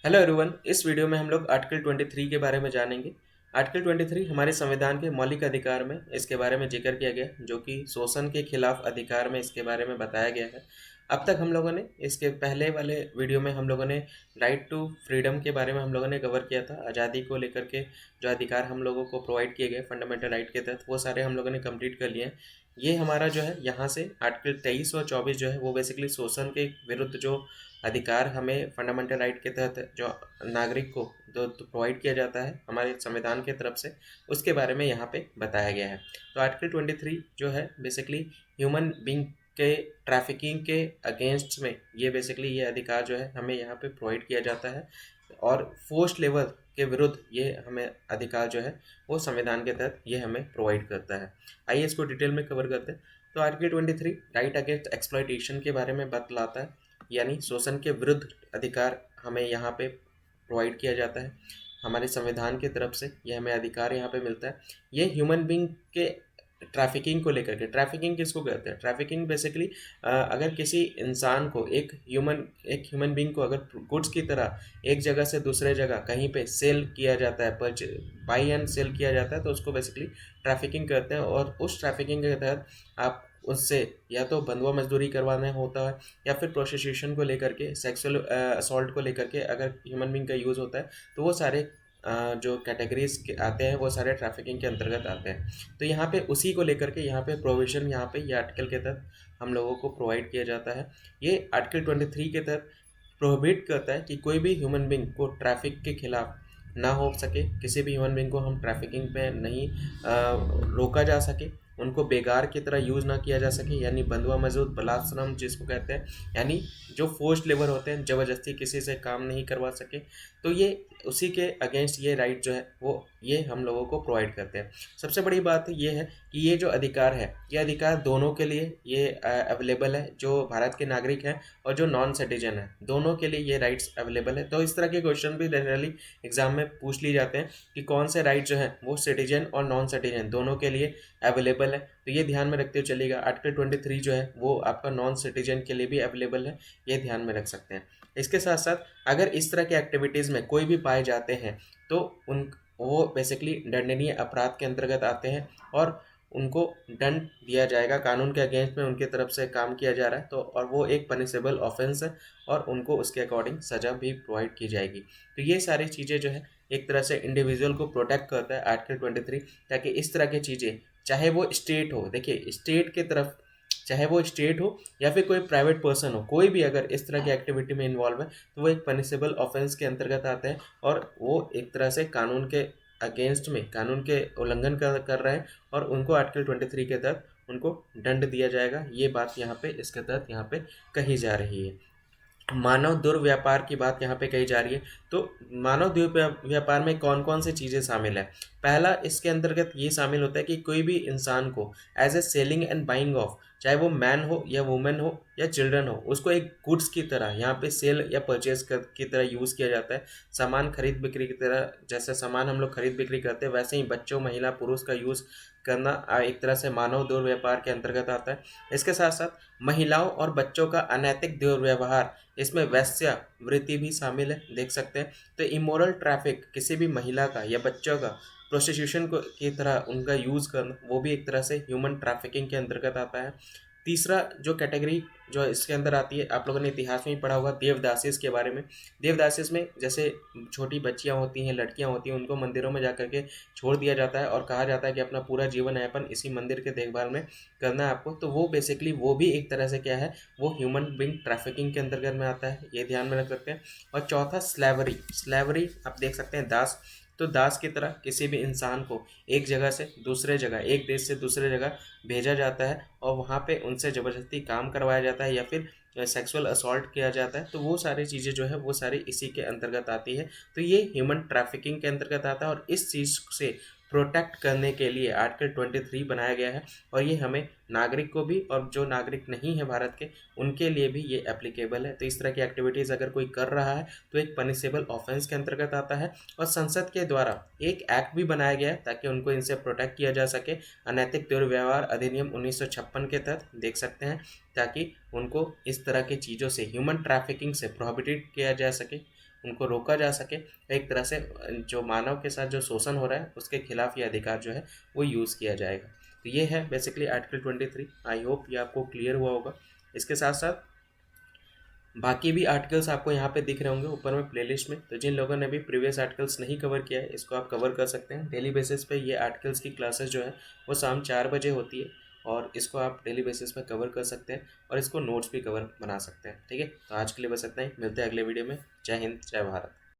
Hello everyone. इस video में हम लोग आर्टिकल 23 के बारे में जानेंगे। आर्टिकल 23 हमारे संविधान के मौलिक अधिकार में इसके बारे में जिक्र किया गया, जो कि शोषण के खिलाफ अधिकार में इसके बारे में बताया गया है। अब तक हम लोगों ने इसके पहले वाले वीडियो में हम लोगों ने राइट टू फ्रीडम के बारे में हम लोगों ने कवर किया था। आज़ादी को लेकर के जो अधिकार हम लोगों को प्रोवाइड किए गए फंडामेंटल राइट के तहत, वो सारे हम लोगों ने कंप्लीट कर लिए हैं। ये हमारा जो है यहाँ से आर्टिकल 23 और 24 जो है वो बेसिकली शोषण के विरुद्ध जो अधिकार हमें फंडामेंटल राइट के तहत जो नागरिक को जो प्रोवाइड किया जाता है हमारे संविधान के तरफ से, उसके बारे में यहाँ पे बताया गया है। तो आर्टिकल 23 जो है बेसिकली ह्यूमन बींग के ट्रैफिकिंग के अगेंस्ट में ये बेसिकली ये अधिकार जो है हमें यहाँ पे प्रोवाइड किया जाता है, और फोर्स्ड लेबर के विरुद्ध ये हमें अधिकार जो है वो संविधान के तहत ये हमें प्रोवाइड करता है। आइए इसको डिटेल में कवर करते हैं। तो आर्टिकल 23 राइट अगेंस्ट एक्सप्लॉयटेशन के बारे में बतलाता है, यानी शोषण के विरुद्ध अधिकार हमें यहाँ पे प्रोवाइड किया जाता है हमारे संविधान की तरफ से। यह हमें अधिकार यहाँ पे मिलता है। ये ह्यूमन बींग के ट्रैफिकिंग को लेकर के, ट्रैफिकिंग किसको कहते हैं? ट्रैफिकिंग बेसिकली अगर किसी इंसान को एक ह्यूमन बींग को अगर गुड्स की तरह एक जगह से दूसरे जगह कहीं पे सेल किया जाता है, बाई एंड सेल किया जाता है, तो उसको बेसिकली ट्रैफिकिंग करते हैं। और उस ट्रैफिकिंग के तहत आप उससे या तो बंधुआ मजदूरी करवाना होता है, या फिर प्रोस्टिट्यूशन को लेकर के, सेक्सुअल असॉल्ट को लेकर के अगर ह्यूमन बींग का यूज़ होता है, तो वो सारे जो कैटेगरीज के आते हैं वो सारे ट्रैफिकिंग के अंतर्गत आते हैं। तो यहाँ पे उसी को लेकर के यहाँ पे प्रोविज़न यहाँ पे ये आर्टिकल के तहत हम लोगों को प्रोवाइड किया जाता है। ये आर्टिकल 23 के तहत प्रोहिबिट करता है कि कोई भी ह्यूमन बींग को ट्रैफिक के खिलाफ ना हो सके, किसी भी ह्यूमन बींग को हम ट्रैफिकिंग पे नहीं रोका जा सके, उनको बेगार की तरह यूज़ ना किया जा सके, यानी बंधुआ मजदूर, बलात्श्रम जिसको कहते हैं, यानी जो फोर्स्ड लेबर होते हैं, ज़बरदस्ती किसी से काम नहीं करवा सके। तो ये उसी के अगेंस्ट ये राइट जो है वो ये हम लोगों को प्रोवाइड करते हैं। सबसे बड़ी बात ये है कि ये जो अधिकार है, ये अधिकार दोनों के लिए ये अवेलेबल है, जो भारत के नागरिक हैं और जो नॉन सिटीजन है, दोनों के लिए ये राइट्स अवेलेबल है। तो इस तरह के क्वेश्चन भी जनरली एग्जाम में पूछ लिए जाते हैं कि कौन से राइट जो है वो सिटीजन और नॉन सिटीजन दोनों के लिए अवेलेबल है। तो ये ध्यान में रखते हुए चलिएगा। आर्टिकल 23 जो है वो आपका नॉन सिटीजन के लिए भी अवेलेबल है, ये ध्यान में रख सकते हैं। इसके साथ साथ अगर इस तरह के एक्टिविटीज़ में कोई भी पाए जाते हैं तो उन वो बेसिकली दंडनीय अपराध के अंतर्गत आते हैं, और उनको दंड दिया जाएगा। कानून के अगेंस्ट में उनके तरफ से काम किया जा रहा है तो, और वो एक पनिशेबल ऑफेंस है, और उनको उसके अकॉर्डिंग सज़ा भी प्रोवाइड की जाएगी। तो ये सारी चीज़ें जो है एक तरह से इंडिविजुअल को प्रोटेक्ट करता है आर्टिकल 23, ताकि इस तरह की चीज़ें, चाहे वो स्टेट हो, देखिए स्टेट के तरफ, चाहे वो स्टेट हो या फिर कोई प्राइवेट पर्सन हो, कोई भी अगर इस तरह की एक्टिविटी में इन्वॉल्व है तो वो एक पनिशेबल ऑफेंस के अंतर्गत आते हैं, और वो एक तरह से कानून के अगेंस्ट में, कानून के उल्लंघन कर रहे हैं, और उनको आर्टिकल 23 के तहत उनको दंड दिया जाएगा। ये बात यहाँ पे इसके तहत यहाँ पे कही जा रही है। मानव दुर्व्यापार की बात यहाँ पे कही जा रही है। तो मानव दुर्व्यापार में कौन कौन सी चीज़ें शामिल है? पहला इसके अंतर्गत ये शामिल होता है कि कोई भी इंसान को as a selling and buying of, चाहे वो मैन हो या वुमेन हो या चिल्ड्रन हो, उसको एक गुड्स की तरह यहाँ पे सेल या परचेज की तरह यूज़ किया जाता है। सामान खरीद बिक्री की तरह, जैसे सामान हम लोग खरीद बिक्री करते हैं, वैसे ही बच्चों, महिला, पुरुष का यूज़ करना एक तरह से मानव दुर्व्यापार के अंतर्गत आता है। इसके साथ साथ महिलाओं और बच्चों का अनैतिक दुर्व्यवहार, इसमें वैश्यावृत्ति भी शामिल है, देख सकते हैं। तो इमोरल ट्रैफिक, किसी भी महिला का या बच्चों का प्रोस्टिट्यूशन को की तरह उनका यूज़ करना, वो भी एक तरह से ह्यूमन ट्रैफिकिंग के अंतर्गत आता है। तीसरा जो कैटेगरी जो इसके अंदर आती है, आप लोगों ने इतिहास में ही पढ़ा होगा देवदासीज के बारे में। देवदासीज में जैसे छोटी बच्चियां होती हैं, लड़कियां होती हैं, उनको मंदिरों में जाकर के छोड़ दिया जाता है, और कहा जाता है कि अपना पूरा जीवन यापन इसी मंदिर के देखभाल में करना है आपको। तो वो बेसिकली वो भी एक तरह से क्या है, वो ह्यूमन बींग ट्रैफिकिंग के अंतर्गत में आता है, ये ध्यान में रख सकते हैं। और चौथा स्लेवरी, स्लेवरी आप देख सकते हैं, दास। तो दास की तरह किसी भी इंसान को एक जगह से दूसरे जगह, एक देश से दूसरे जगह भेजा जाता है, और वहाँ पे उनसे ज़बरदस्ती काम करवाया जाता है, या फिर सेक्सुअल असॉल्ट किया जाता है। तो वो सारी चीज़ें जो है वो सारी इसी के अंतर्गत आती है। तो ये ह्यूमन ट्रैफिकिंग के अंतर्गत आता है, और इस चीज़ से प्रोटेक्ट करने के लिए आर्टिकल 23 बनाया गया है, और ये हमें नागरिक को भी और जो नागरिक नहीं है भारत के उनके लिए भी ये एप्लीकेबल है। तो इस तरह की एक्टिविटीज़ अगर कोई कर रहा है तो एक पनिशेबल ऑफेंस के अंतर्गत आता है। और संसद के द्वारा एक एक्ट भी बनाया गया है ताकि उनको इनसे प्रोटेक्ट किया जा सके। अनैतिक दुर्व्यवहार अधिनियम 1956 के तहत देख सकते हैं, ताकि उनको इस तरह की चीज़ों से, ह्यूमन ट्रैफिकिंग से प्रोहिबिटेड किया जा सके, उनको रोका जा सके। एक तरह से जो मानव के साथ जो शोषण हो रहा है उसके खिलाफ ये अधिकार जो है वो यूज़ किया जाएगा। तो ये है बेसिकली आर्टिकल 23। आई होप ये आपको क्लियर हुआ होगा। इसके साथ साथ बाकी भी आर्टिकल्स आपको यहाँ पे दिख रहे होंगे ऊपर में प्लेलिस्ट में। तो जिन लोगों ने भी प्रीवियस आर्टिकल्स नहीं कवर किया है इसको आप कवर कर सकते हैं। डेली बेसिस पे ये आर्टिकल्स की क्लासेस जो है वो शाम 4 बजे होती है, और इसको आप डेली बेसिस पे कवर कर सकते हैं और इसको नोट्स भी कवर बना सकते हैं। ठीक है, तो आज के लिए बस इतना ही। मिलते हैं अगले वीडियो में। जय हिंद, जय भारत।